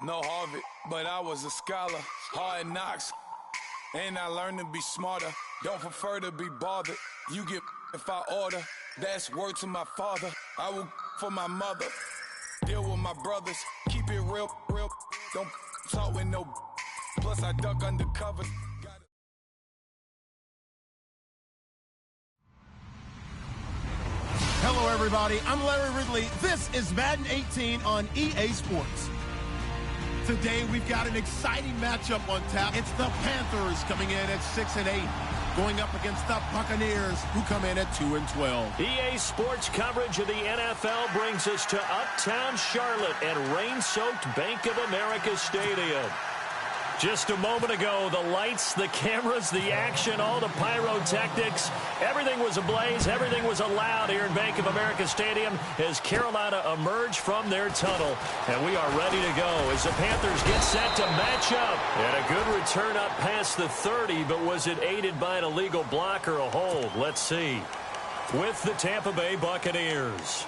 No Harvard, but I was a scholar. Hard knocks, and I learned to be smarter. Don't prefer to be bothered. You get if I order. That's word to my father. I will for my mother. Deal with my brothers. Keep it real, real. Don't talk with no. Plus I duck undercover. Hello, everybody. I'm Larry Ridley. This is Madden 18 on EA Sports. Today, we've got an exciting matchup on tap. It's the Panthers coming in at 6-8, going up against the Buccaneers, who come in at 2-12. EA Sports coverage of the NFL brings us to Uptown Charlotte at rain-soaked Bank of America Stadium. Just a moment ago, the lights, the cameras, the action, all the pyrotechnics, everything was ablaze, everything was allowed here in Bank of America Stadium as Carolina emerged from their tunnel. And we are ready to go as the Panthers get set to match up. And a good return up past the 30, but was it aided by an illegal block or a hold? Let's see. With the Tampa Bay Buccaneers.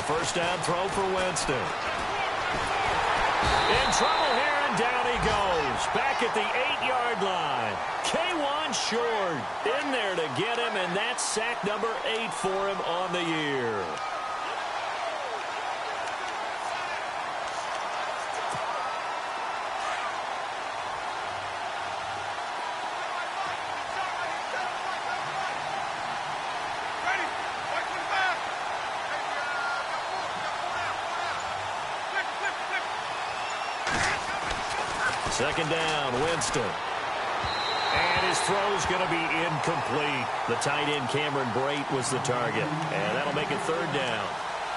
First down throw for Winston. In trouble here, and down he goes. Back at the 8-yard line. K1 short. In there to get him, and that's sack number 8 for him on the year. Second down, Winston. And his throw's going to be incomplete. The tight end, Cameron Brate, was the target. And that'll make it third down.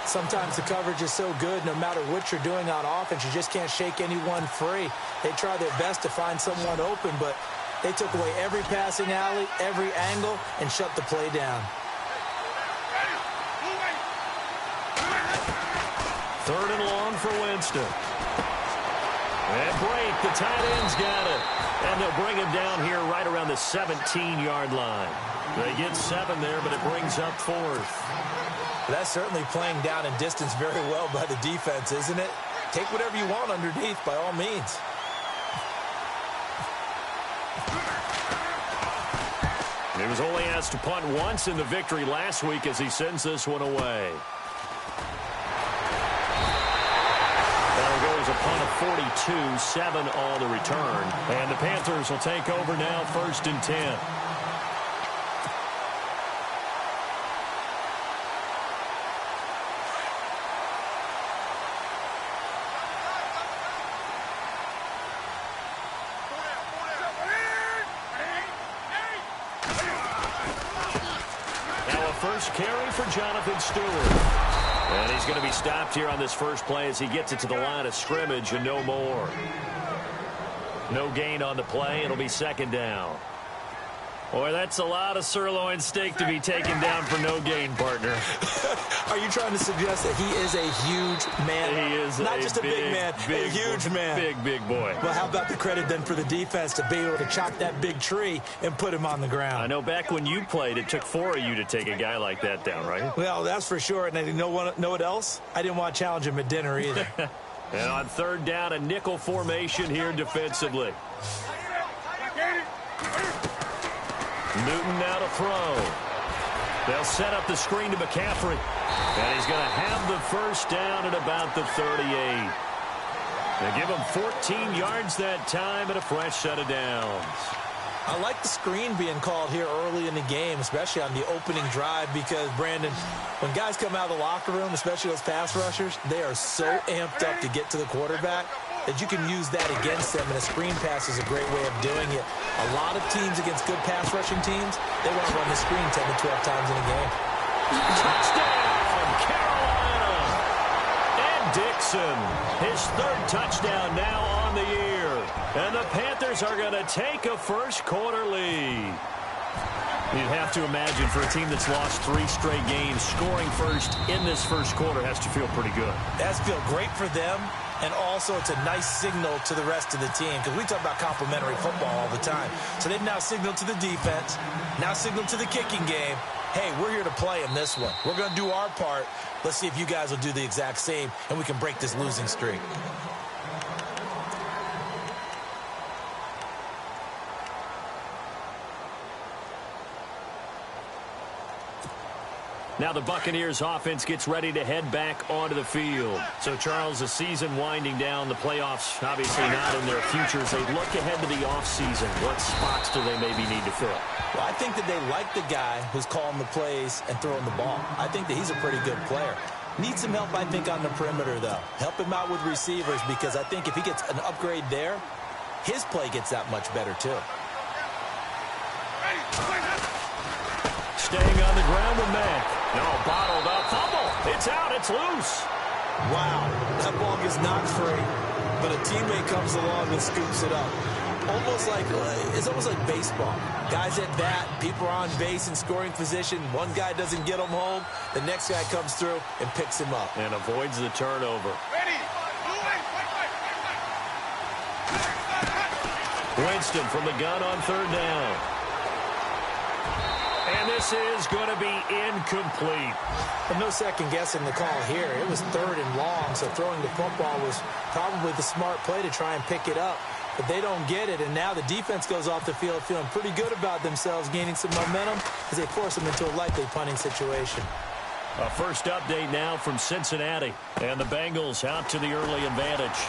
Sometimes the coverage is so good, no matter what you're doing on offense, you just can't shake anyone free. They try their best to find someone open, but they took away every passing alley, every angle, and shut the play down. Third and long for Winston. And Brate, the tight end's got it. And they'll bring him down here right around the 17-yard line. They get 7 there, but it brings up 4th. That's certainly playing down in distance very well by the defense, isn't it? Take whatever you want underneath, by all means. He was only asked to punt once in the victory last week as he sends this one away. A punt of 42, 7 on the return. And the Panthers will take over now, 1st and 10. Now a first carry for Jonathan Stewart. And he's going to be stopped here on this first play as he gets it to the line of scrimmage and no more. No gain on the play. It'll be second down. Boy, that's a lot of sirloin steak to be taken down for no gain, partner. Are you trying to suggest that he is a huge man? He is not just a big man, a huge man. Big boy. Well, how about the credit then for the defense to be able to chop that big tree and put him on the ground? I know back when you played, it took 4 of you to take a guy like that down, right? Well, that's for sure. And you know what else? I didn't want to challenge him at dinner either. And on third down, a nickel formation here defensively. Newton now to throw. They'll set up the screen to McCaffrey. And he's going to have the first down at about the 38. They give him 14 yards that time and a fresh set of downs. I like the screen being called here early in the game, especially on the opening drive, because, Brandon, when guys come out of the locker room, especially those pass rushers, they are so amped up to get to the quarterback that you can use that against them, and a screen pass is a great way of doing it. A lot of teams against good pass rushing teams, they want to run the screen 10 to 12 times in a game. Touchdown, Carolina! And Dixon, his third touchdown now on the year. And the Panthers are going to take a first-quarter lead. You'd have to imagine for a team that's lost 3 straight games, scoring first in this first quarter has to feel pretty good. That's feel great for them, and also it's a nice signal to the rest of the team because we talk about complementary football all the time. So they've now signaled to the defense, now signaled to the kicking game, hey, we're here to play in this one. We're going to do our part. Let's see if you guys will do the exact same, and we can break this losing streak. Now the Buccaneers offense gets ready to head back onto the field. So, Charles, the season winding down, the playoffs obviously not in their futures. They look ahead to the offseason. What spots do they maybe need to fill? Well, I think that they like the guy who's calling the plays and throwing the ball. I think that he's a pretty good player. Needs some help, I think, on the perimeter, though. Help him out with receivers because I think if he gets an upgrade there, his play gets that much better, too. Staying on the ground with Mack. No, bottled up. Fumble. It's out. It's loose. Wow. That ball gets knocked free, but a teammate comes along and scoops it up. It's almost like baseball. Guys at bat, people are on base in scoring position. One guy doesn't get him home. The next guy comes through and picks him up. And avoids the turnover. Winston from the gun on 3rd down. And this is going to be incomplete. But no second guessing the call here. It was 3rd and long, so throwing the football was probably the smart play to try and pick it up. But they don't get it, and now the defense goes off the field feeling pretty good about themselves, gaining some momentum as they force them into a likely punting situation. A first update now from Cincinnati. And the Bengals out to the early advantage.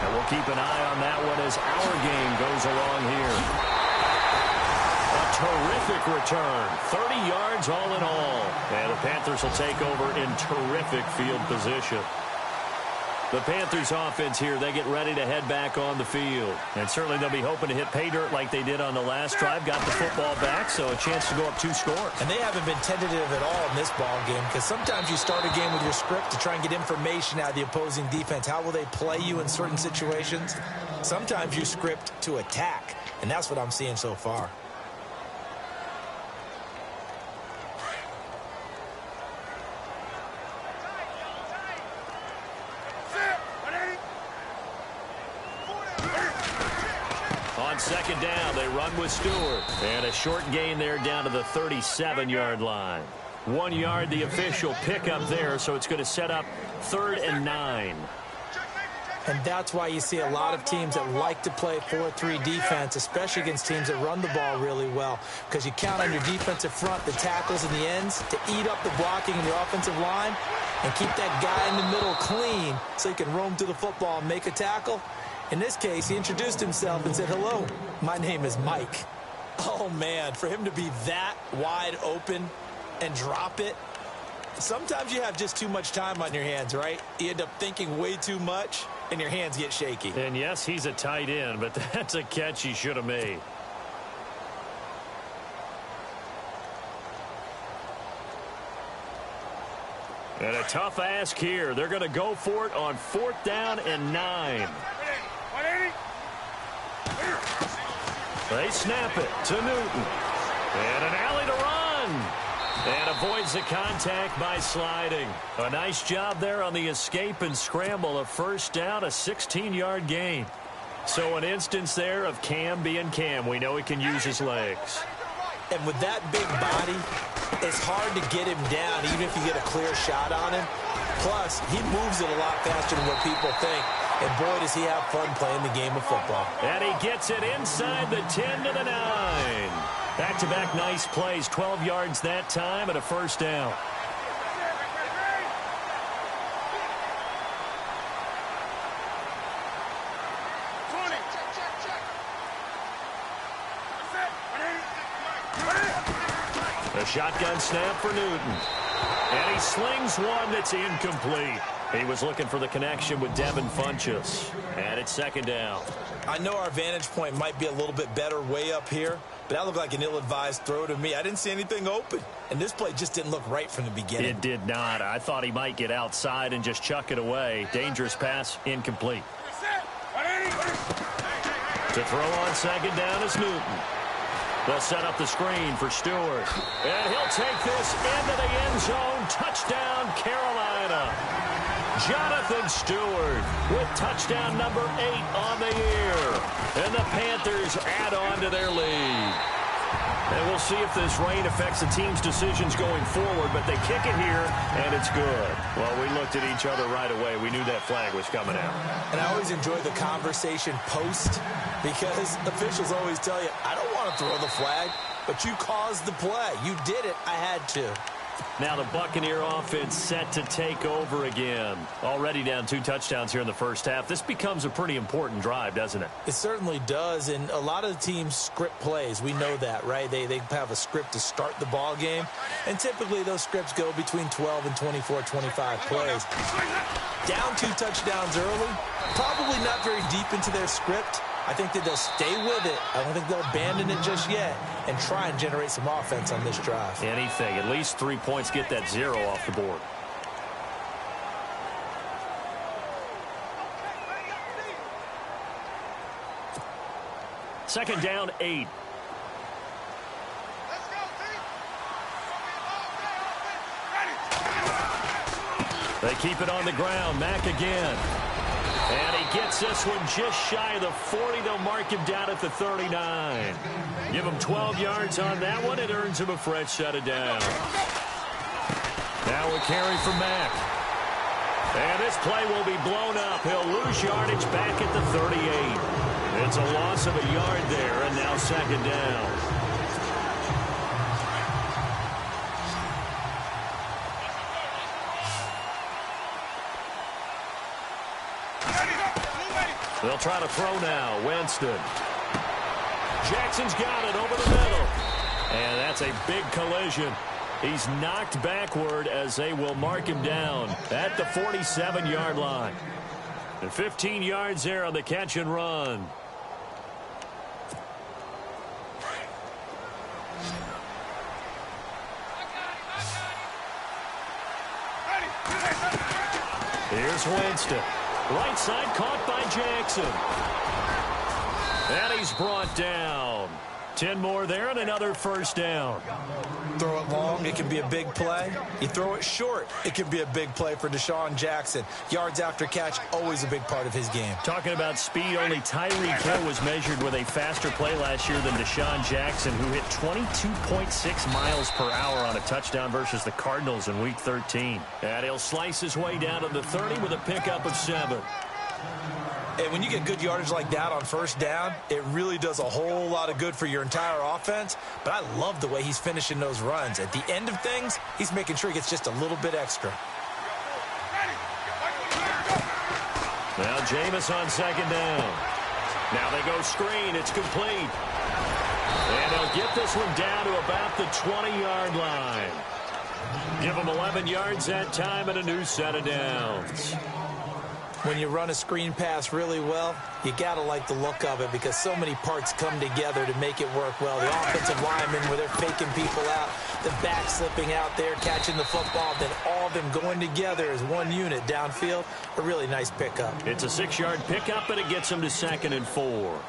And we'll keep an eye on that one as our game goes along here. Terrific return. 30 yards all in all. And the Panthers will take over in terrific field position. The Panthers offense here, they get ready to head back on the field. And certainly they'll be hoping to hit pay dirt like they did on the last drive. Got the football back, so a chance to go up 2 scores. And they haven't been tentative at all in this ball game because sometimes you start a game with your script to try and get information out of the opposing defense. How will they play you in certain situations? Sometimes you script to attack, and that's what I'm seeing so far. On 2nd down, they run with Stewart. And a short gain there down to the 37-yard line. 1 yard, the official pickup there, so it's going to set up 3rd and 9. And that's why you see a lot of teams that like to play 4-3 defense, especially against teams that run the ball really well, because you count on your defensive front, the tackles and the ends, to eat up the blocking in the offensive line and keep that guy in the middle clean so he can roam to the football and make a tackle. In this case, he introduced himself and said, hello, my name is Mike. Oh, man, for him to be that wide open and drop it, sometimes you have just too much time on your hands, right? You end up thinking way too much, and your hands get shaky. And, yes, he's a tight end, but that's a catch he should have made. And a tough ask here. They're going to go for it on 4th down and 9. They snap it to Newton. And an alley to run. And avoids the contact by sliding. A nice job there on the escape and scramble. A 1st down, a 16-yard gain. So an instance there of Cam being Cam. We know he can use his legs. And with that big body, it's hard to get him down, even if you get a clear shot on him. Plus, he moves it a lot faster than what people think. And boy, does he have fun playing the game of football. And he gets it inside the 10 to the 9. Back-to-back nice plays, 12 yards that time and a 1st down. A shotgun snap for Newton. And he slings one that's incomplete. He was looking for the connection with Devin Funchess. And it's 2nd down. I know our vantage point might be a little bit better way up here, but that looked like an ill-advised throw to me. I didn't see anything open. And this play just didn't look right from the beginning. It did not. I thought he might get outside and just chuck it away. Dangerous pass, incomplete. To throw on second down is Newton. They'll set up the screen for Stewart. And he'll take this into the end zone. Touchdown, Carolina. Jonathan Stewart with touchdown number 8 on the year. And the Panthers add on to their lead. And we'll see if this rain affects the team's decisions going forward, but they kick it here, and it's good. Well, we looked at each other right away. We knew that flag was coming out. And I always enjoy the conversation post because officials always tell you, I don't want to throw the flag, but you caused the play. You did it. I had to. Now the Buccaneer offense set to take over again. Already down 2 touchdowns here in the first half. This becomes a pretty important drive, doesn't it? It certainly does, and a lot of the teams script plays. We know that, right? They have a script to start the ball game, and typically those scripts go between 12 and 24, 25 plays. Down 2 touchdowns early, probably not very deep into their script. I think that they'll stay with it. I don't think they'll abandon it just yet and try and generate some offense on this drive. Anything. At least 3 points, get that 0 off the board. Second down, 8. They keep it on the ground. Mack again. And he gets this one just shy of the 40. They'll mark him down at the 39. Give him 12 yards on that one. It earns him a fresh set of downs. Now a carry for Mack. And this play will be blown up. He'll lose yardage back at the 38. It's a loss of a yard there, and now second down. They'll try to throw now. Winston. Jackson's got it over the middle. And that's a big collision. He's knocked backward as they will mark him down at the 47-yard line. And 15 yards there on the catch and run. Here's Winston. Right side caught by Jackson. And he's brought down. 10 more there and another first down. Throw it long, it can be a big play. You throw it short, it can be a big play for Deshaun Jackson. Yards after catch, always a big part of his game. Talking about speed, only Tyreek Hill was measured with a faster play last year than Deshaun Jackson, who hit 22.6 miles per hour on a touchdown versus the Cardinals in Week 13. And he'll slice his way down to the 30 with a pickup of 7. And when you get good yardage like that on first down, it really does a whole lot of good for your entire offense. But I love the way he's finishing those runs. At the end of things, he's making sure he gets just a little bit extra. Now Jameis on second down. Now they go screen. It's complete. And they'll get this one down to about the 20-yard line. Give them 11 yards that time and a new set of downs. When you run a screen pass really well, you got to like the look of it because so many parts come together to make it work well. The offensive linemen, where they're faking people out, the back slipping out there, catching the football, then all of them going together as one unit downfield. A really nice pickup. It's a 6-yard pickup, and it gets them to 2nd and 4.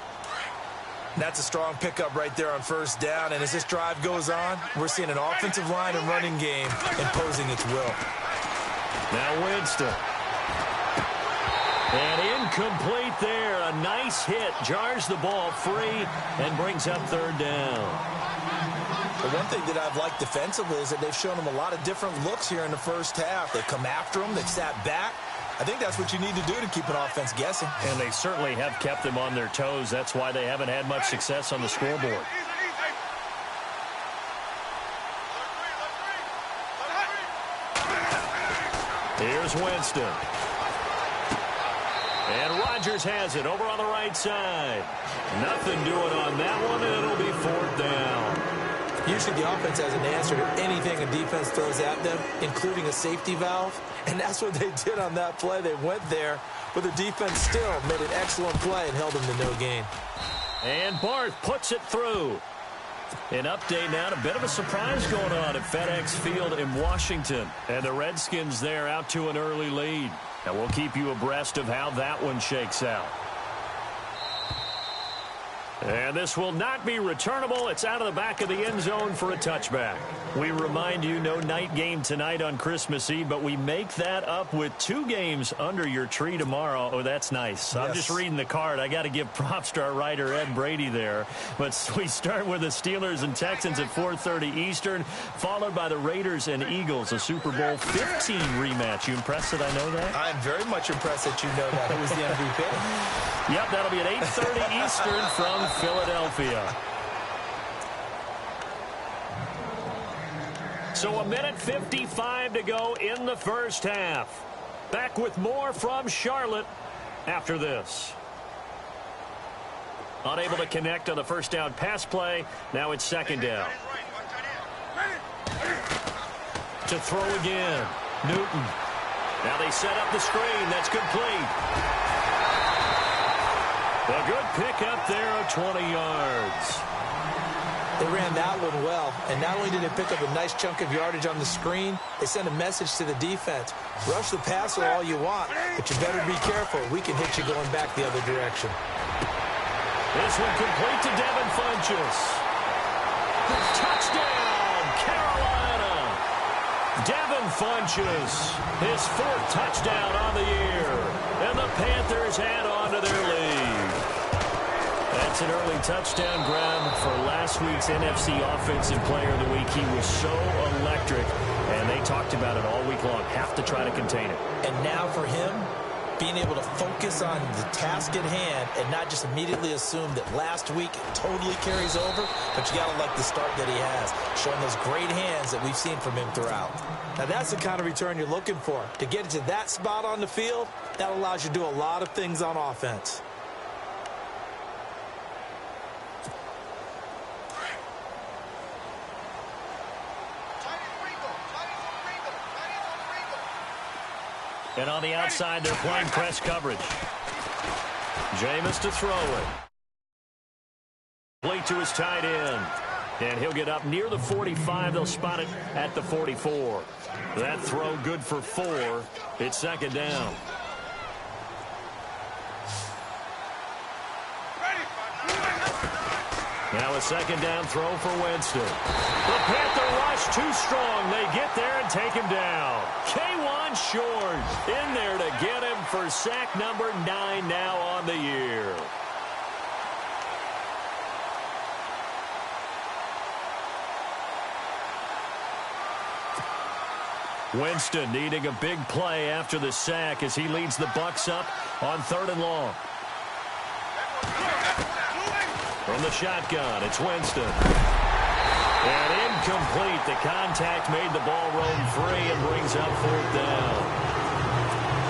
That's a strong pickup right there on first down. And as this drive goes on, we're seeing an offensive line and running game imposing its will. Now Winston. And incomplete there. A nice hit. Jars the ball free and brings up 3rd down. The one thing that I've liked defensively is that they've shown them a lot of different looks here in the first half. They've come after them. They've sat back. I think that's what you need to do to keep an offense guessing. And they certainly have kept them on their toes. That's why they haven't had much success on the scoreboard. Here's Winston. And Rodgers has it over on the right side. Nothing doing on that one, and it'll be 4th down. Usually the offense has an answer to anything a defense throws at them, including a safety valve. And that's what they did on that play. They went there, but the defense still made an excellent play and held them to no gain. And Barth puts it through. An update now, a bit of a surprise going on at FedEx Field in Washington. And the Redskins there out to an early lead. And we'll keep you abreast of how that one shakes out. And this will not be returnable. It's out of the back of the end zone for a touchback. We remind you, no night game tonight on Christmas Eve, but we make that up with 2 games under your tree tomorrow. Oh, that's nice. Yes. I'm just reading the card. I got to give props to our writer, Ed Brady, there. But we start with the Steelers and Texans at 4:30 Eastern, followed by the Raiders and Eagles, a Super Bowl 15 rematch. You impressed that I know that? I'm very much impressed that you know that. Who was the MVP? Yep, that'll be at 8:30 Eastern from Philadelphia. So 1:55 to go in the first half. Back with more from Charlotte after this. Unable to connect on the first down pass play. Now it's second down. To throw again. Newton. Now they set up the screen. That's complete. A good pickup there of 20 yards. They ran that one well, and not only did they pick up a nice chunk of yardage on the screen, they sent a message to the defense. Rush the passer all you want, but you better be careful. We can hit you going back the other direction. This one complete to Devin Funchess. Touchdown, Carolina. Devin Funchess, his 4th touchdown on the year. And the Panthers add on to their lead. That's an early touchdown grab for last week's NFC Offensive Player of the Week. He was so electric, and they talked about it all week long. Have to try to contain it. And now for him, being able to focus on the task at hand and not just immediately assume that last week totally carries over, but you got to like the start that he has, showing those great hands that we've seen from him throughout. Now that's the kind of return you're looking for. To get it to that spot on the field, that allows you to do a lot of things on offense. And on the outside, they're playing press coverage. Jameis to throw it. Play to his tight end. And he'll get up near the 45. They'll spot it at the 44. That throw good for 4. It's second down. Now a second down throw for Winston. The Panther rush too strong. They get there and take him down. K1 Short in there to get him for sack number 9 now on the year. Winston needing a big play after the sack as he leads the Bucs up on 3rd and long. From the shotgun, it's Winston. And incomplete. The contact made the ball roam free and brings up 4th down.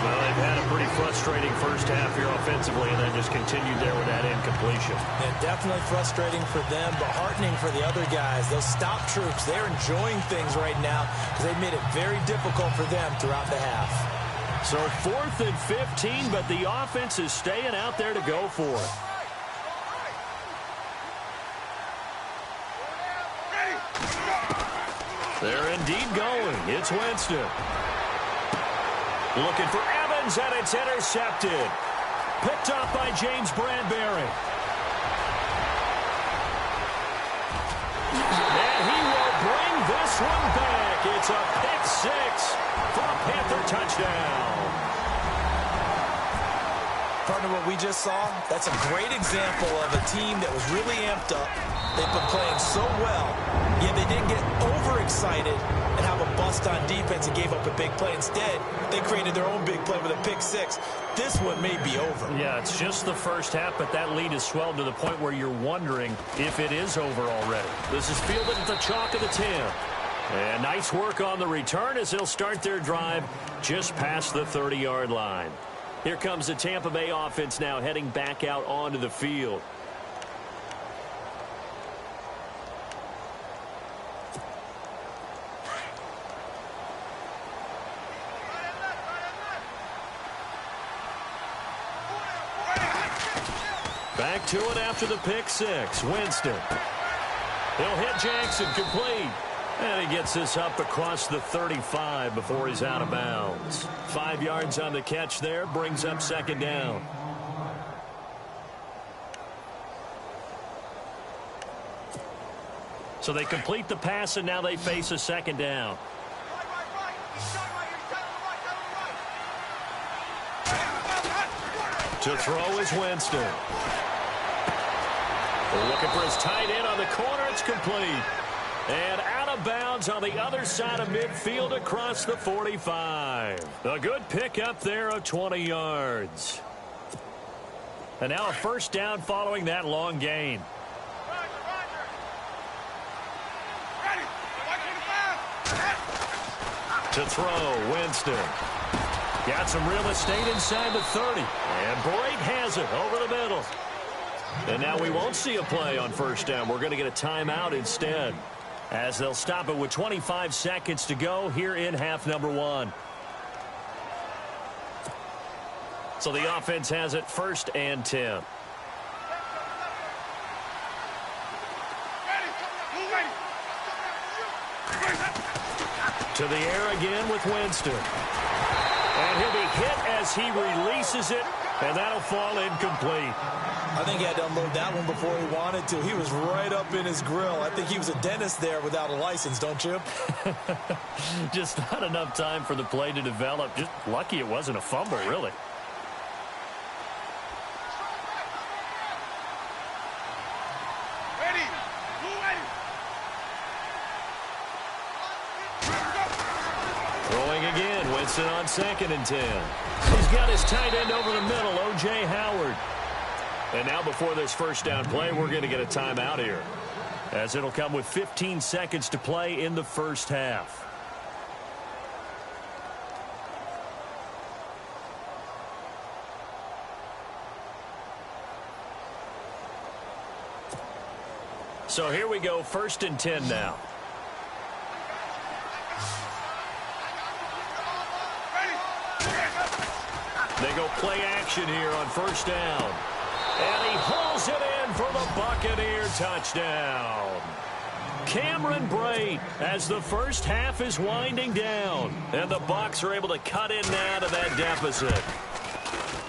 Well, they've had a pretty frustrating first half here offensively and then just continued there with that incompletion. Yeah, definitely frustrating for them, but heartening for the other guys. Those stop troops, they're enjoying things right now because they've made it very difficult for them throughout the half. So 4th and 15, but the offense is staying out there to go for it. They're indeed going. It's Winston. Looking for Evans, and it's intercepted. Picked up by James Bradbury. And he will bring this one back. It's a pick 6 for a Panther touchdown. Partner, what we just saw, that's a great example of a team that was really amped up. They've been playing so well, yet they didn't get overexcited and have a bust on defense and gave up a big play. Instead, they created their own big play with a pick 6. This one may be over. Yeah, it's just the first half, but that lead has swelled to the point where you're wondering if it is over already. This is fielded at the chalk of the 10. And nice work on the return as they'll start their drive just past the 30-yard line. Here comes the Tampa Bay offense now heading back out onto the field. Back to it after the pick 6. Winston. He'll hit Jackson complete. And he gets this up across the 35 before he's out of bounds. 5 yards on the catch there. Brings up second down. So they complete the pass, and now they face a second down. To throw is Winston. Looking for his tight end on the corner. It's complete. And out of bounds on the other side of midfield across the 45. A good pickup there of 20 yards. And now a first down following that long gain. To throw, Winston. Got some real estate inside the 30. And Bright has it over the middle. And now we won't see a play on first down. We're going to get a timeout instead, as they'll stop it with 25 seconds to go here in half number 1. So the offense has it 1st and 10. To the air again with Winston. And he'll be hit as he releases it, and that'll fall incomplete. I think he had to unload that one before he wanted to. He was right up in his grill. I think he was a dentist there without a license, don't you? Just not enough time for the play to develop. Just lucky it wasn't a fumble, really. Throwing again, Winston on 2nd and 10. He's got his tight end over the middle, O.J. Howard. And now before this first down play, we're going to get a timeout here, as it'll come with 15 seconds to play in the first half. So here we go, 1st and 10 now. They go play action here on first down. And he hauls it in for the Buccaneer touchdown. Cameron Brate, as the first half is winding down. And the Bucs are able to cut in now to that deficit.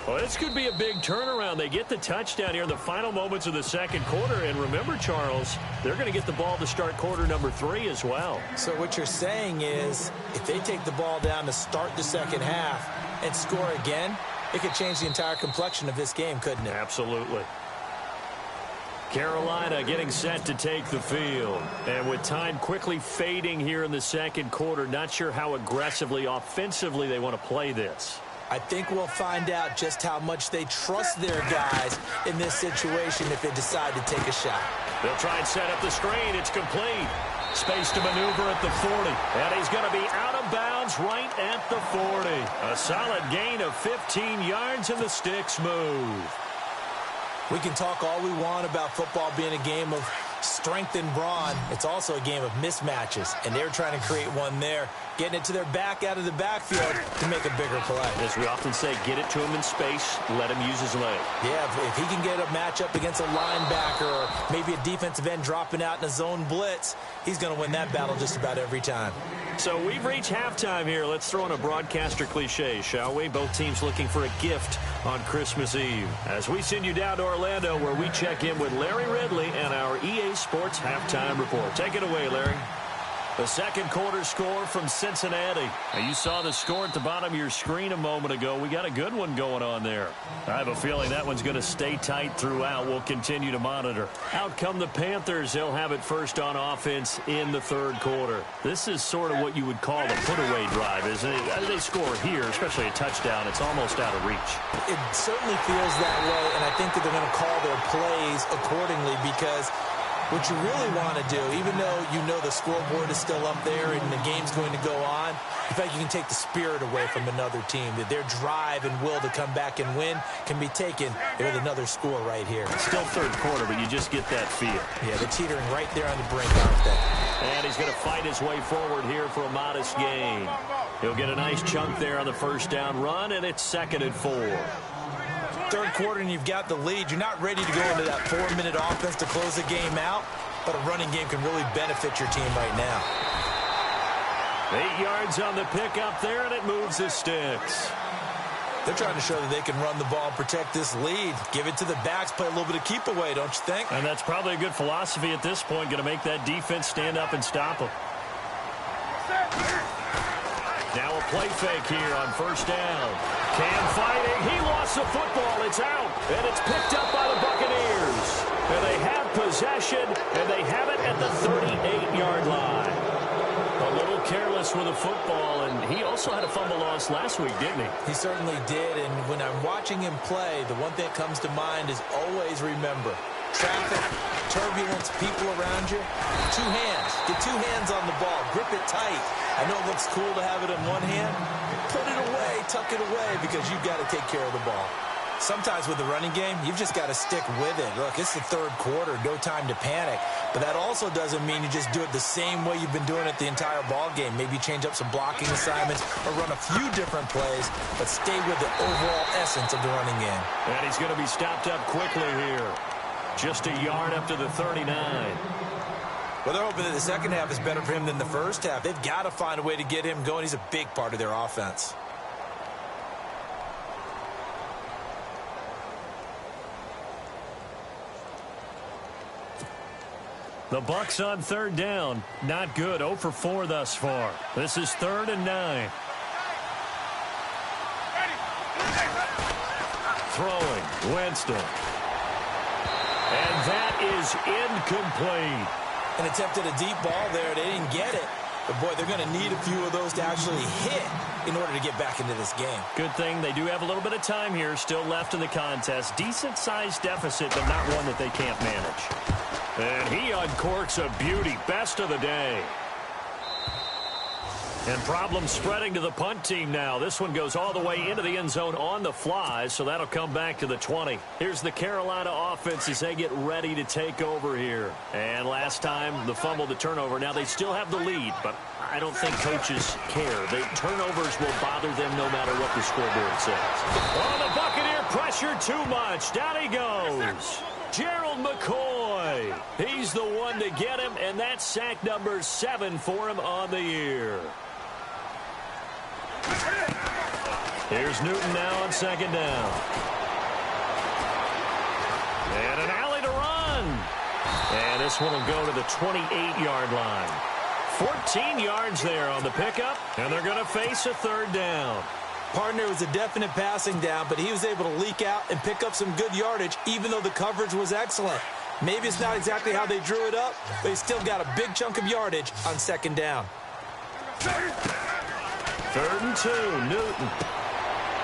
Well, this could be a big turnaround. They get the touchdown here in the final moments of the second quarter. And remember, Charles, they're going to get the ball to start quarter number 3 as well. So what you're saying is, if they take the ball down to start the second half and score again, it could change the entire complexion of this game, couldn't it? Absolutely. Carolina getting set to take the field. And with time quickly fading here in the second quarter, not sure how aggressively, offensively they want to play this. I think we'll find out just how much they trust their guys in this situation if they decide to take a shot. They'll try and set up the screen. It's complete. Space to maneuver at the 40. And he's going to be out of bounds right at the 40. A solid gain of 15 yards, and the sticks move. We can talk all we want about football being a game of strength and brawn. It's also a game of mismatches, and they're trying to create one there, getting it to their back out of the backfield to make a bigger play. As we often say, get it to him in space, let him use his leg. Yeah, if he can get a matchup against a linebacker or maybe a defensive end dropping out in a zone blitz, he's going to win that battle just about every time. So we've reached halftime here. Let's throw in a broadcaster cliche, shall we? Both teams looking for a gift on Christmas Eve, as we send you down to Orlando, where we check in with Larry Ridley and our EA Sports Halftime Report. Take it away, Larry. The second quarter score from Cincinnati. Now, you saw the score at the bottom of your screen a moment ago. We got a good one going on there. I have a feeling that one's going to stay tight throughout. We'll continue to monitor. Out come the Panthers. They'll have it first on offense in the third quarter. This is sort of what you would call the put-away drive, isn't it? As they score here, especially a touchdown, it's almost out of reach. It certainly feels that way, and I think that they're going to call their plays accordingly, because what you really want to do, even though you know the scoreboard is still up there and the game's going to go on, in fact, you can take the spirit away from another team. That their drive and will to come back and win can be taken with another score right here. Still third quarter, but you just get that feel. Yeah, they're teetering right there on the brink, aren't they? And he's going to fight his way forward here for a modest gain. He'll get a nice chunk there on the first down run, and it's 2nd and 4. Third quarter and you've got the lead. You're not ready to go into that 4-minute offense to close the game out, but a running game can really benefit your team right now. 8 yards on the pickup there, and it moves the sticks. They're trying to show that they can run the ball and protect this lead. Give it to the backs, play a little bit of keep away, don't you think? And that's probably a good philosophy at this point, going to make that defense stand up and stop them. Now a play fake here on first down. Cam fighting. He lost the football. It's out. And it's picked up by the Buccaneers. And they have possession, and they have it at the 38-yard line. A little careless with the football, and he also had a fumble loss last week, didn't he? He certainly did, and when I'm watching him play, the one thing that comes to mind is always remember, traffic, turbulence, people around you, two hands. Get two hands on the ball. Grip it tight. I know it looks cool to have it in one hand. Put it away, tuck it away, because you've got to take care of the ball. Sometimes with the running game, you've just got to stick with it. Look, it's the third quarter, no time to panic. But that also doesn't mean you just do it the same way you've been doing it the entire ball game. Maybe change up some blocking assignments or run a few different plays, but stay with the overall essence of the running game. And he's going to be stopped up quickly here. Just a yard up to the 39. Well, they're hoping that the second half is better for him than the first half. They've got to find a way to get him going. He's a big part of their offense. The Bucs on third down. Not good. 0 for 4 thus far. This is 3rd and 9. Throwing. Winston. And that is incomplete. An attempt at a deep ball there. They didn't get it. But, boy, they're going to need a few of those to actually hit in order to get back into this game. Good thing they do have a little bit of time here still left in the contest. Decent-sized deficit, but not one that they can't manage. And he uncorks a beauty. Best of the day. And problems spreading to the punt team now. This one goes all the way into the end zone on the fly, so that'll come back to the 20. Here's the Carolina offense as they get ready to take over here. And last time, the fumble, the turnover. Now they still have the lead, but I don't think coaches care. The turnovers will bother them no matter what the scoreboard says. Oh, the Buccaneer pressure too much. Down he goes. Gerald McCoy. He's the one to get him, and that's sack number 7 for him on the year. Here's Newton now on second down. And an alley to run. And this one will go to the 28-yard line. 14 yards there on the pickup, and they're going to face a third down. Partner was a definite passing down, but he was able to leak out and pick up some good yardage, even though the coverage was excellent. Maybe it's not exactly how they drew it up, but he still got a big chunk of yardage on second down. 3rd and 2, Newton.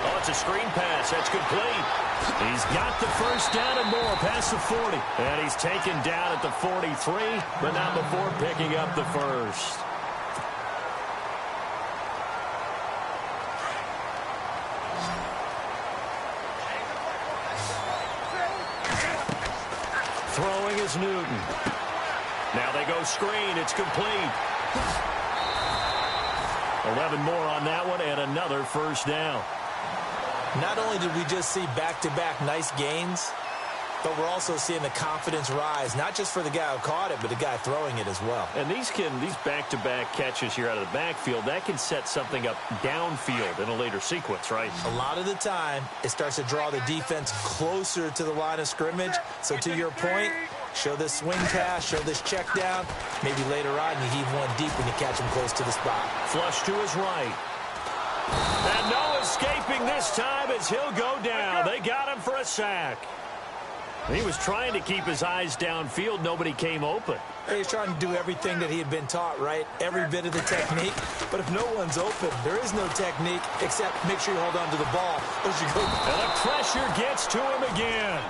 Oh, it's a screen pass. That's complete. He's got the first down and more past the 40. And he's taken down at the 43, but not before picking up the first. Throwing is Newton. Now they go screen. It's complete. 11 more on that one and another first down. Not only did we just see back-to-back nice gains, but we're also seeing the confidence rise, not just for the guy who caught it, but the guy throwing it as well. And these back-to-back catches here out of the backfield, that can set something up downfield in a later sequence, right? A lot of the time, it starts to draw the defense closer to the line of scrimmage. So to your point, show this swing pass, show this check down. Maybe later on, you heave one deep when you catch him close to the spot. Flush to his right. And no escaping this time as he'll go down. They got him for a sack. He was trying to keep his eyes downfield. Nobody came open. He's trying to do everything that he had been taught, right? Every bit of the technique. But if no one's open, there is no technique except make sure you hold on to the ball as you go. And the pressure gets to him again.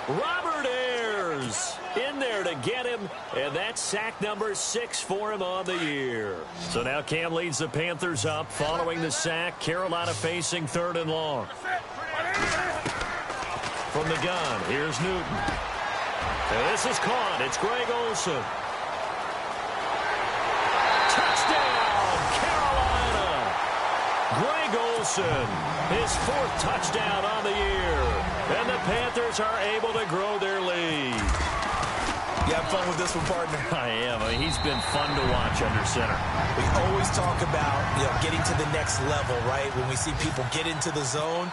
Robert Ayers in there to get him, and that's sack number 6 for him on the year. So now Cam leads the Panthers up following the sack. Carolina facing 3rd and long. From the gun, here's Newton. And this is caught. It's Greg Olsen. Touchdown, Carolina. Greg Olsen, his 4th touchdown on the year. And the Panthers are able to grow their lead. You have fun with this one, partner? I am. I mean, he's been fun to watch under center. We always talk about, getting to the next level, right? When we see people get into the zone,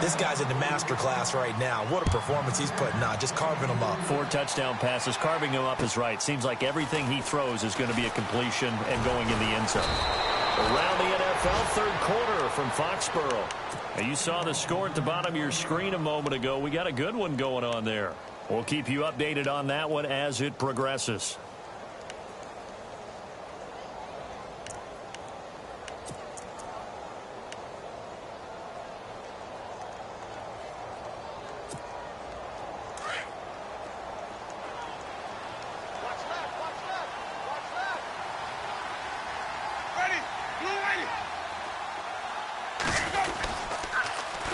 this guy's in the master class right now. What a performance he's putting on, just carving them up. 4 touchdown passes. Carving him up is right. Seems like everything he throws is going to be a completion and going in the end zone. Around the NFL, third quarter from Foxborough. Now, you saw the score at the bottom of your screen a moment ago. We got a good one going on there. We'll keep you updated on that one as it progresses.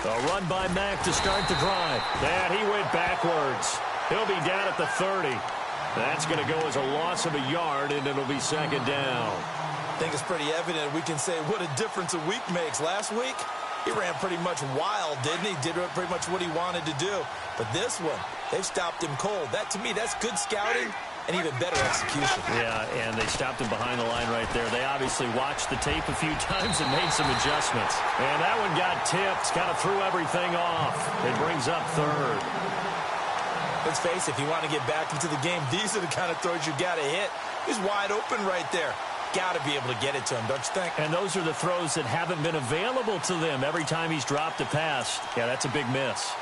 A run by Mack to start the drive. And he went backwards. He'll be down at the 30. That's going to go as a loss of a yard, and it'll be second down. I think it's pretty evident we can say what a difference a week makes. Last week, he ran pretty much wild, didn't he? Did pretty much what he wanted to do. But this one, they've stopped him cold. That, to me, that's good scouting and even better execution. Yeah, and they stopped him behind the line right there. They obviously watched the tape a few times and made some adjustments. And that one got tipped, kind of threw everything off. It brings up third. Let's face it, if you want to get back into the game, these are the kind of throws you got to hit. He's wide open right there. Got to be able to get it to him, don't you think? And those are the throws that haven't been available to them every time he's dropped a pass. Yeah, that's a big miss.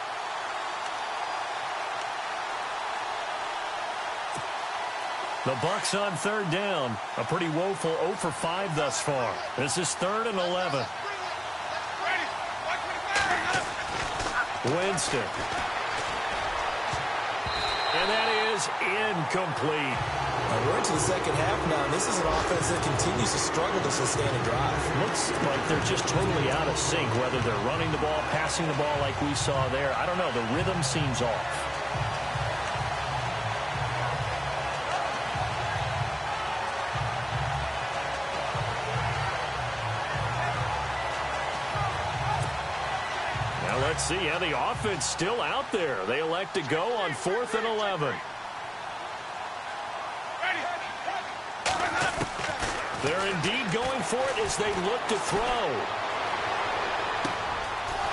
The Bucs on third down. A pretty woeful 0 for 5 thus far. This is 3rd and 11. Winston. And that is incomplete. Now we're into the second half now, and this is an offense that continues to struggle to sustain a drive. Looks like they're just totally out of sync, whether they're running the ball, passing the ball like we saw there. I don't know. The rhythm seems off. Let's see how the offense still out there. They elect to go on 4th and 11. They're indeed going for it as they look to throw.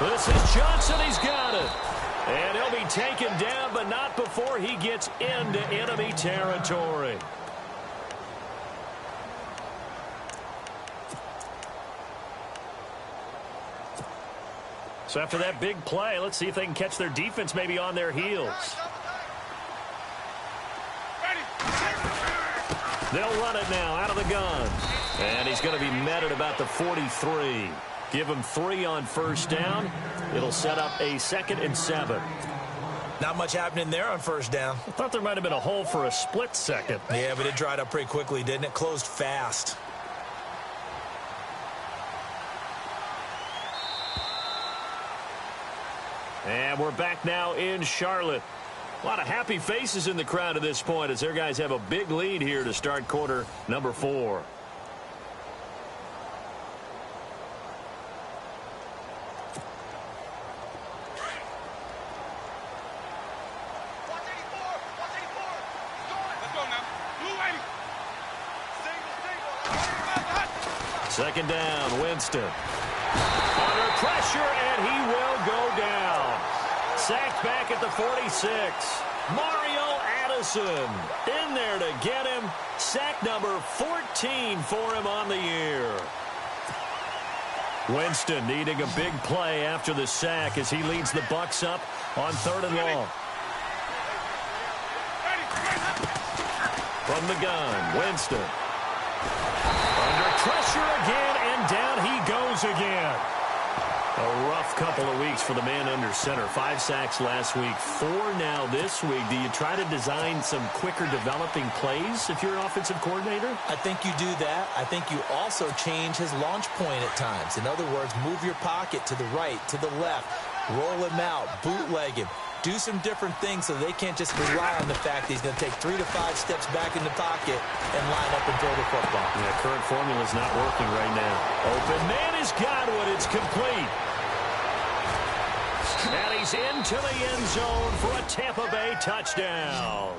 This is Johnson. He's got it. And he'll be taken down, but not before he gets into enemy territory. So after that big play, let's see if they can catch their defense maybe on their heels. They'll run it now out of the gun. And he's going to be met at about the 43. Give him 3 on first down. It'll set up a 2nd and 7. Not much happening there on first down. I thought there might have been a hole for a split second. Yeah, but it dried up pretty quickly, didn't it? Closed fast. And we're back now in Charlotte. A lot of happy faces in the crowd at this point as their guys have a big lead here to start quarter number 4. Second down, Winston. Under pressure, and he will go down. Sacked back at the 46. Mario Addison in there to get him. Sack number 14 for him on the year. Winston needing a big play after the sack as he leads the Bucs up on 3rd and long. From the gun, Winston. Under pressure again, and down he goes again. A rough couple of weeks for the man under center. 5 sacks last week, 4 now this week. Do you try to design some quicker developing plays if you're an offensive coordinator? I think you do that. I think you also change his launch point at times. In other words, move your pocket to the right, to the left, roll him out, bootleg him. Do some different things so they can't just rely on the fact that he's going to take 3 to 5 steps back in the pocket and line up and throw the football. Yeah, current formula is not working right now. Open man is Godwin. It's complete. And he's into the end zone for a Tampa Bay touchdown.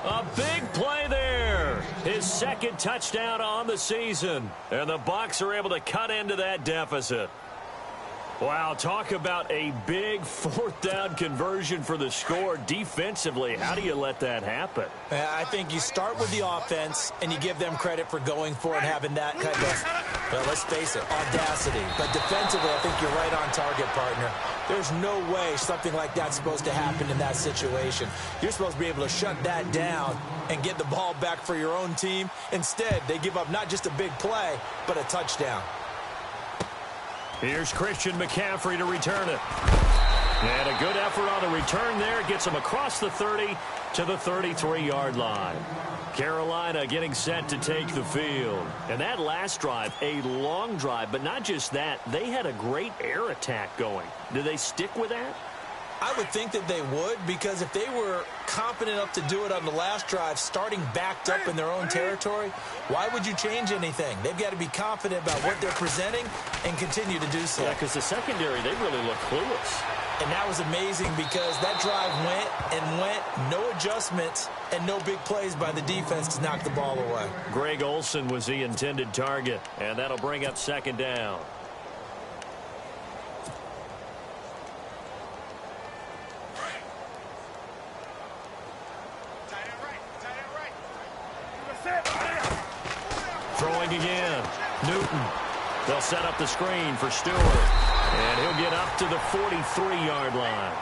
A big play there. His second touchdown on the season. And the Bucs are able to cut into that deficit. Wow, talk about a big fourth down conversion for the score. Defensively, how do you let that happen? I think you start with the offense, and you give them credit for going for it and having that kind of, well, let's face it, audacity. But defensively, I think you're right on target, partner. There's no way something like that's supposed to happen in that situation. You're supposed to be able to shut that down and get the ball back for your own team. Instead, they give up not just a big play, but a touchdown. Here's Christian McCaffrey to return it. And a good effort on the return there. Gets him across the 30 to the 33-yard line. Carolina getting set to take the field. And that last drive, a long drive, but not just that. They had a great air attack going. Do they stick with that? I would think that they would, because if they were confident enough to do it on the last drive, starting backed up in their own territory, why would you change anything? They've got to be confident about what they're presenting and continue to do so. Yeah, because the secondary, they really look clueless. And that was amazing because that drive went and went, no adjustments, and no big plays by the defense to knock the ball away. Greg Olsen was the intended target, and that'll bring up second down. Throwing again. Newton. They'll set up the screen for Stewart. And he'll get up to the 43-yard line.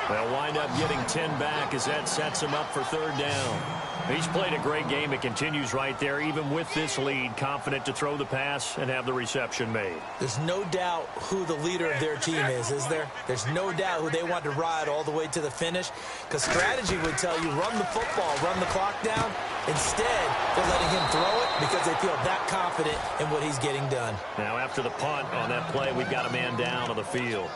They'll wind up getting 10 back as that sets him up for third down. He's played a great game. It continues right there, even with this lead, confident to throw the pass and have the reception made. There's no doubt who the leader of their team is there? There's no doubt who they want to ride all the way to the finish, because strategy would tell you run the football, run the clock down. Instead, they're letting him throw it because they feel that confident in what he's getting done. Now, after the punt on that play, we've got a man down on the field.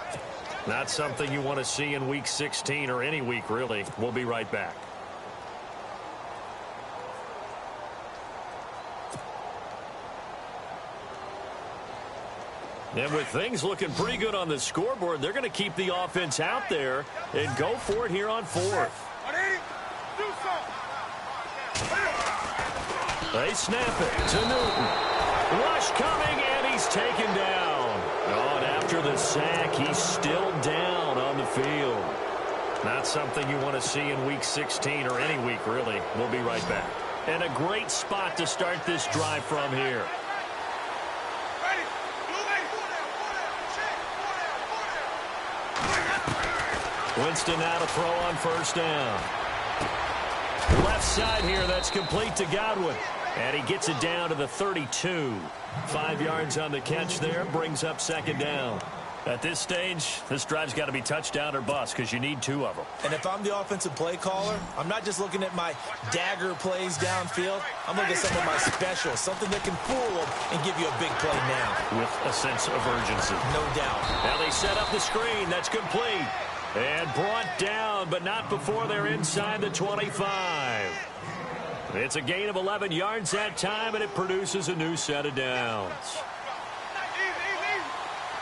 Not something you want to see in Week 16 or any week, really. We'll be right back. And with things looking pretty good on the scoreboard, they're going to keep the offense out there and go for it here on fourth. They snap it to Newton. Rush coming, and he's taken down. Oh, and after the sack, he's still down on the field. Not something you want to see in Week 16 or any week, really. We'll be right back. And a great spot to start this drive from here. Winston now to throw on first down. Left side here, that's complete to Godwin. And he gets it down to the 32. 5 yards on the catch there, brings up second down. At this stage, this drive's got to be touchdown or bust because you need 2 of them. And if I'm the offensive play caller, I'm not just looking at my dagger plays downfield. I'm looking at some of my specials, something that can fool them and give you a big play now. With a sense of urgency. No doubt. Now they set up the screen. That's complete. And brought down, but not before they're inside the 25. It's a gain of 11 yards that time, and it produces a new set of downs.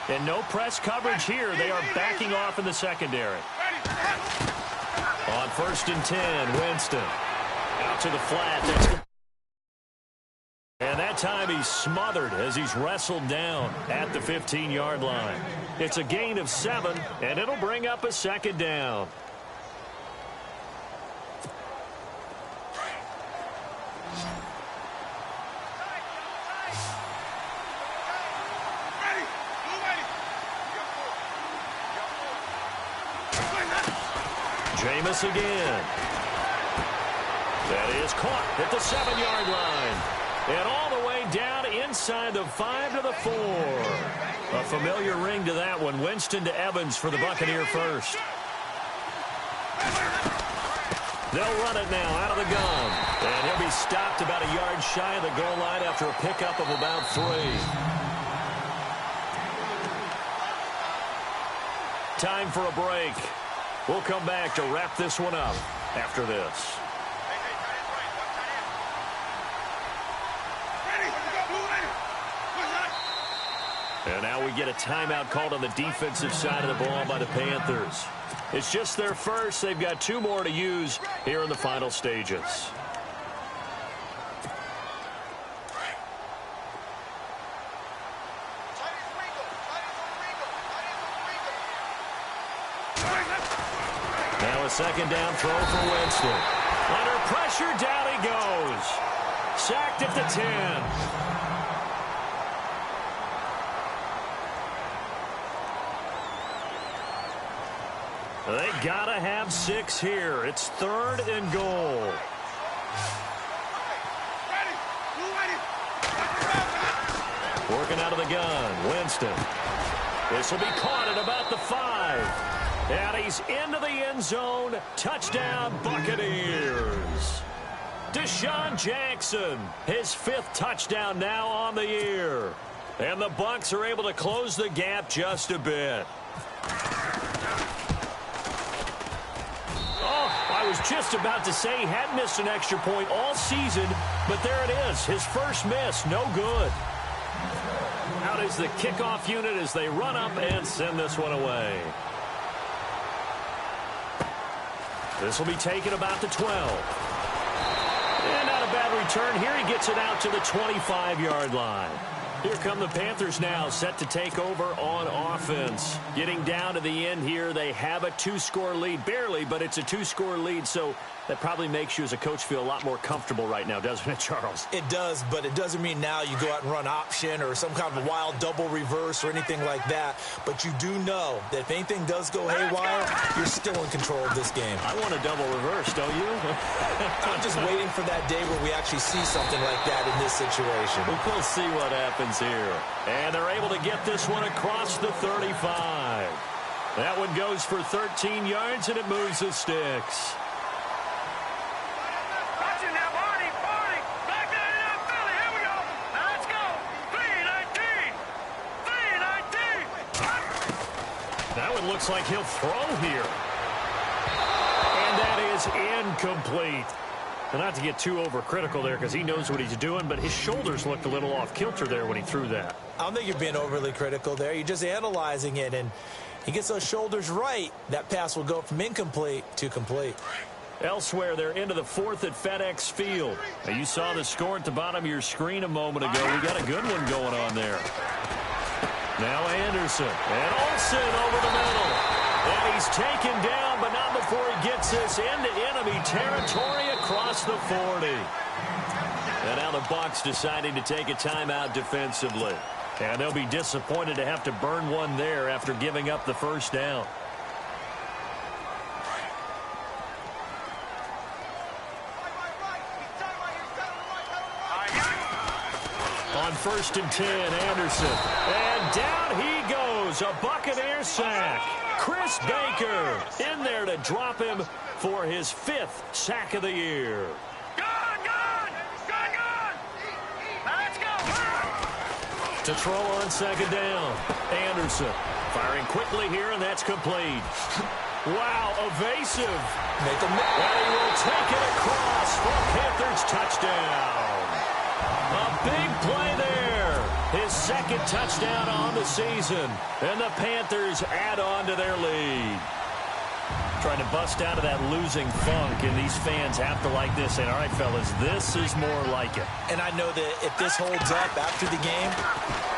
And no press coverage here. They are backing off in the secondary. On first and 10, Winston. Out to the flat. And that time he's smothered as he's wrestled down at the 15-yard line. It's a gain of 7, and it'll bring up a second down. Jameis again. That is caught at the 7-yard line. And all the way down inside the 5 to the 4. A familiar ring to that one. Winston to Evans for the Buccaneer first. They'll run it now out of the gun. And he'll be stopped about a yard shy of the goal line after a pickup of about 3. Time for a break. We'll come back to wrap this one up after this. And now we get a timeout called on the defensive side of the ball by the Panthers. It's just their first. They've got 2 more to use here in the final stages. Now a second down throw for Winston. Under pressure, down he goes. Sacked at the 10. They gotta have 6 here. It's 3rd and goal. Working out of the gun, Winston. This will be caught at about the 5. And he's into the end zone. Touchdown, Buccaneers. Deshaun Jackson, his 5th touchdown now on the year. And the Bucs are able to close the gap just a bit. I was just about to say he had missed an extra point all season, but there it is. His first miss, no good. Out is the kickoff unit as they run up and send this one away. This will be taken about the 12. And not a bad return here. He gets it out to the 25-yard line. Here come the Panthers now, set to take over on offense. Getting down to the end here, they have a 2-score lead. Barely, but it's a 2-score lead, so that probably makes you as a coach feel a lot more comfortable right now, doesn't it, Charles? It does, but it doesn't mean now you go out and run option or some kind of a wild double reverse or anything like that. But you do know that if anything does go haywire, you're still in control of this game. I want a double reverse, don't you? I'm just waiting for that day where we actually see something like that in this situation. We'll see what happens here. And they're able to get this one across the 35. That one goes for 13 yards, and it moves the sticks. That one looks like he'll throw here. And that is incomplete. And not to get too overcritical there because he knows what he's doing, but his shoulders looked a little off kilter there when he threw that. I don't think you're being overly critical there. You're just analyzing it, and he gets those shoulders right. That pass will go from incomplete to complete. Elsewhere, they're into the 4th at FedEx Field. Now, you saw the score at the bottom of your screen a moment ago. We got a good one going on there. Now Anderson, and Olsen over the middle. And he's taken down, but not before he gets this into enemy territory across the 40. And now the Bucs deciding to take a timeout defensively. And they'll be disappointed to have to burn one there after giving up the first down. On 1st and 10, Anderson. And down he goes. A Buccaneer sack. Chris Baker in there to drop him for his 5th sack of the year. Let's go. To throw on 2nd down. Anderson firing quickly here, and that's complete. Wow, evasive. Make him. And he will take it across for Panthers touchdown. A big play there. His 2nd touchdown on the season. And the Panthers add on to their lead. Trying to bust out of that losing funk, and these fans have to like this. And all right, fellas, this is more like it. And I know that if this holds up after the game,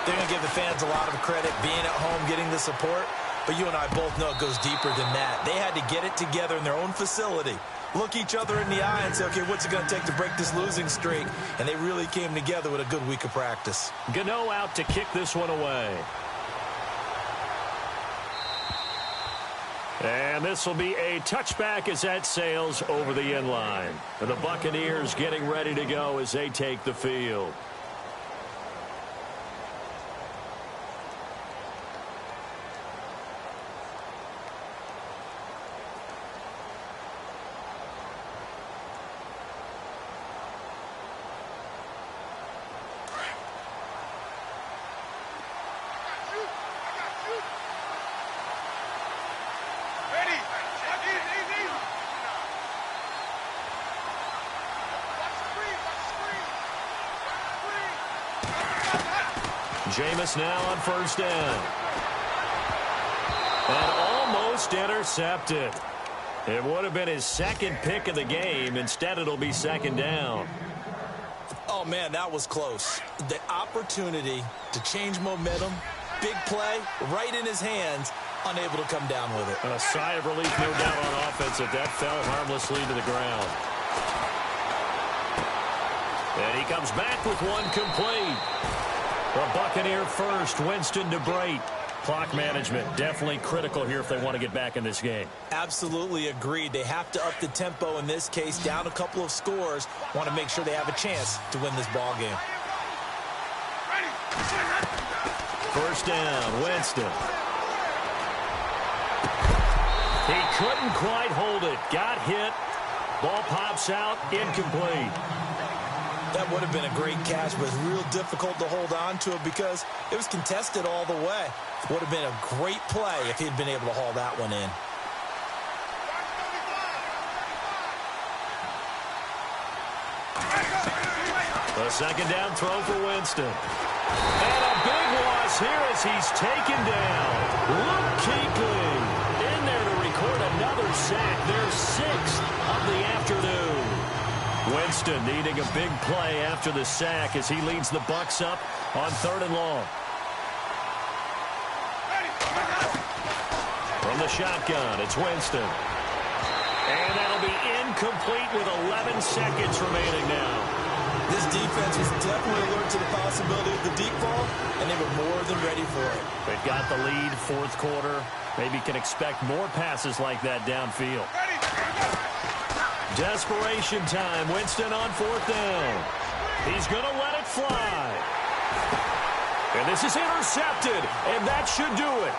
they're going to give the fans a lot of credit being at home, getting the support. But you and I both know it goes deeper than that. They had to get it together in their own facility, look each other in the eye and say, okay, what's it going to take to break this losing streak? And they really came together with a good week of practice. Gano out to kick this one away. And this will be a touchback as that sails over the end line. And the Buccaneers getting ready to go as they take the field. Jameis now on 1st down. And Almost intercepted. It would have been his second pick of the game. Instead, it'll be second down. Oh, man, that was close. The opportunity to change momentum, big play, right in his hands, unable to come down with it. A sigh of relief, no doubt, on offense if that fell harmlessly to the ground. And he comes back with one complete. The Buccaneer first, Winston to Brate. Clock management definitely critical here if they want to get back in this game. Absolutely agreed. They have to up the tempo in this case, down a couple of scores. Want to make sure they have a chance to win this ball game. First down, Winston. He couldn't quite hold it. Got hit. Ball pops out, incomplete. That would have been a great catch, but it's real difficult to hold on to it because it was contested all the way. Would have been a great play if he'd been able to haul that one in. The second down throw for Winston. And a big loss here as he's taken down. Luke Kuechly in there to record another sack. Their sixth of the afternoon. Winston needing a big play after the sack as he leads the Bucs up on 3rd and long. From the shotgun, it's Winston. And that'll be incomplete with 11 seconds remaining now. This defense was definitely alert to the possibility of the deep ball, and they were more than ready for it. They've got the lead, 4th quarter. Maybe can expect more passes like that downfield. Desperation time. Winston on 4th down. He's going to let it fly. And this is intercepted, and that should do it.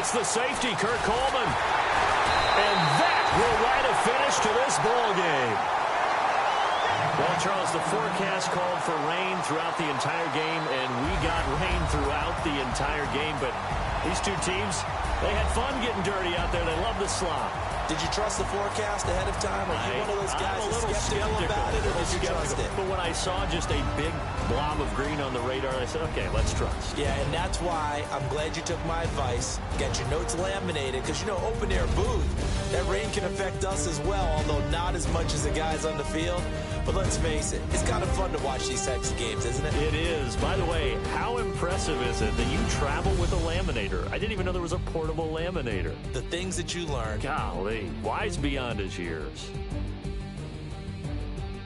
It's the safety, Kurt Coleman. And that will write a finish to this ball game. Well, Charles, the forecast called for rain throughout the entire game, and we got rain throughout the entire game. But these two teams, they had fun getting dirty out there. They love the slop. Did you trust the forecast ahead of time? Are you one of those guys I'm a little skeptical about it, or did you trust it? But when I saw just a big blob of green on the radar, I said, okay, let's trust. Yeah, and that's why I'm glad you took my advice. Get your notes laminated, because, you know, open-air booth, that rain can affect us as well, although not as much as the guys on the field. But let's face it, it's kind of fun to watch these types of games, isn't it? It is. By the way, how impressive is it that you travel with a laminator? I didn't even know there was a portable laminator. The things that you learn. Golly, wise beyond his years.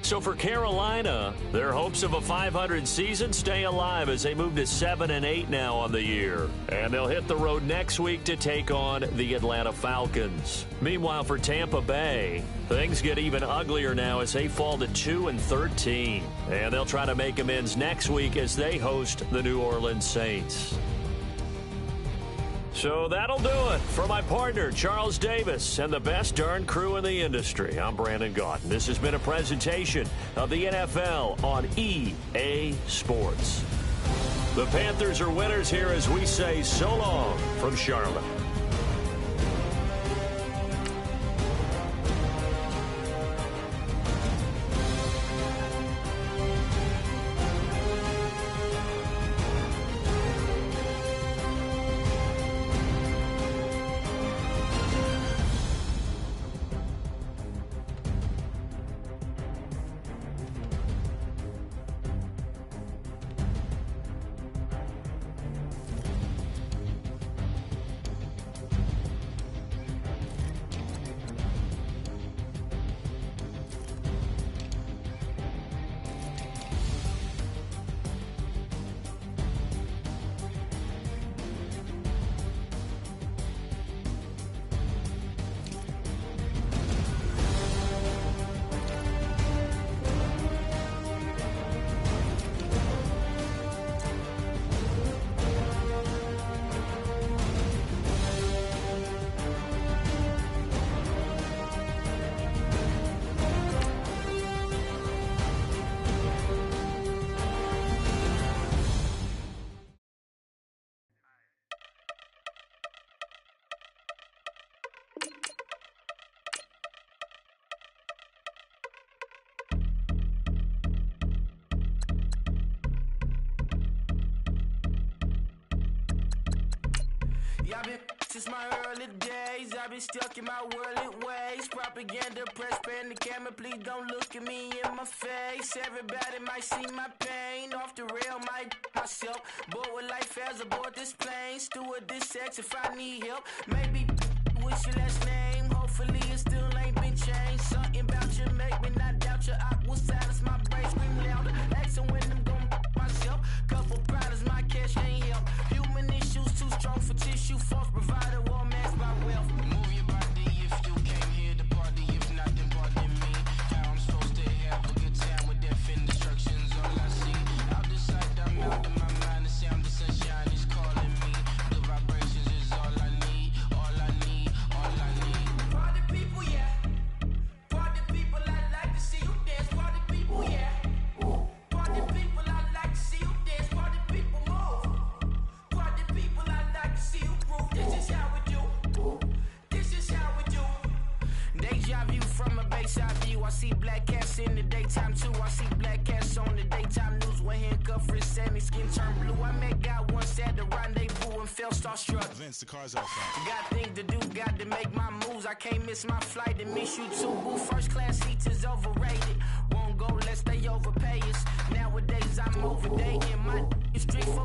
So for Carolina, their hopes of a 500 season stay alive as they move to 7-8 now on the year. And they'll hit the road next week to take on the Atlanta Falcons. Meanwhile, for Tampa Bay, things get even uglier now as they fall to 2-13. And they'll try to make amends next week as they host the New Orleans Saints. So that'll do it. For my partner, Charles Davis, and the best darn crew in the industry, I'm Brandon Gaudin. This has been a presentation of the NFL on EA Sports. The Panthers are winners here as we say so long from Charlotte. I've been Since my early days, I've been stuck in my worldly ways. Propaganda, press, pan the camera, please don't look at me in my face. Everybody might see my pain, off the rail, might myself. Bored with life as aboard this plane. Steward this sex if I need help. Maybe what's your last name? Hopefully it still ain't been changed. Something about you make me not doubt you. I will silence my brain, scream louder. Asking when I'm gon' myself. Couple problems, my cash ain't help. Human issues too strong for tissue. False provider, war mask by wealth. Move your body if you came here to party. If not, then pardon me. How I'm supposed to have a good time with death and destruction's all I see. Out the sight, I'm out of my mind. The sound of sunshine is calling me. The vibrations is all I need. All I need, all I need. Party people, yeah. Party people, I like to see you dance. Party people, yeah. Party people, I like to see you dance. Party people, move. Party people, I like to see you groove. This is how we do. This is how we do. Deja view from a bayside view. I see black cats in the daytime too. I see black cats on the daytime news. When handcuffed, wrist and his skin turned blue. I met God once at the rendezvous and felt starstruck. Vince, the car's outside. Got things to do, got to make my moves. I can't miss my flight and miss you too. Boo, first class seats is overrated. Won't go lest they overpay us. Nowadays I'm overdating. My street for